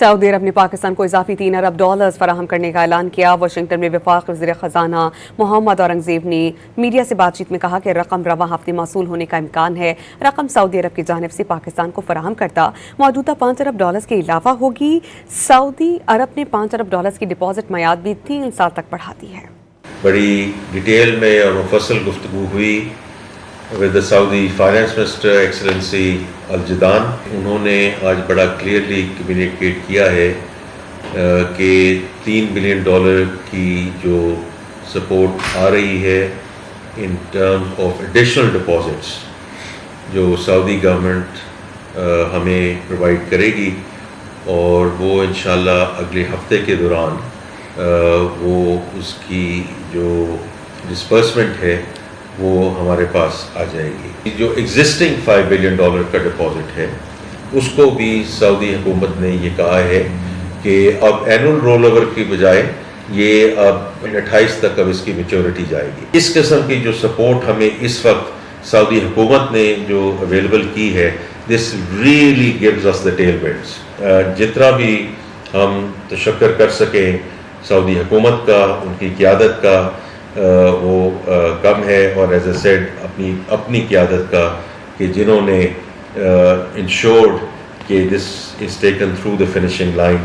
سعودی عرب نے پاکستان کو اضافی $3 ارب فراہم کرنے کا اعلان کیا۔ واشنگٹن میں وفاق وزیر خزانہ محمد اورنگزیب نے میڈیا سے بات چیت میں کہا کہ رقم رواں ہفتے موصول ہونے کا امکان ہے۔ رقم سعودی عرب کی جانب سے پاکستان کو فراہم کردہ موجودہ $5 ارب کے علاوہ ہوگی۔ سعودی عرب نے $5 ارب کی ڈپازٹ میعاد بھی 3 سال تک بڑھا دی ہے۔ بڑی ڈیٹیل میں اور مفصل گفتگو ہوئی with the Saudi finance minister excellency Aljadaan. انہوں نے آج بڑا کلیئرلی کمیونیکیٹ کیا ہے کہ $3 بلین کی جو سپورٹ آ رہی ہے in terms of additional deposits جو سعودی گورنمنٹ ہمیں پرووائڈ کرے گی، اور وہ انشاءاللہ اگلے ہفتے کے دوران وہ اس کی جو ڈسپرسمنٹ ہے وہ ہمارے پاس آ جائے گی۔ جو ایگزسٹنگ $5 بلین کا ڈپازٹ ہے اس کو بھی سعودی حکومت نے یہ کہا ہے کہ اب اینول رول اوور کی بجائے یہ اب 28 تک اب اس کی میچورٹی جائے گی۔ اس قسم کی جو سپورٹ ہمیں اس وقت سعودی حکومت نے جو اویلیبل کی ہے، this really gives us the tailwinds. جتنا بھی ہم تشکر کر سکیں سعودی حکومت کا، ان کی قیادت کا، وہ کم ہے، اور ایز اے سیڈ اپنی قیادت کا کہ جنہوں نے انشورڈ کہ this is taken through the finishing line.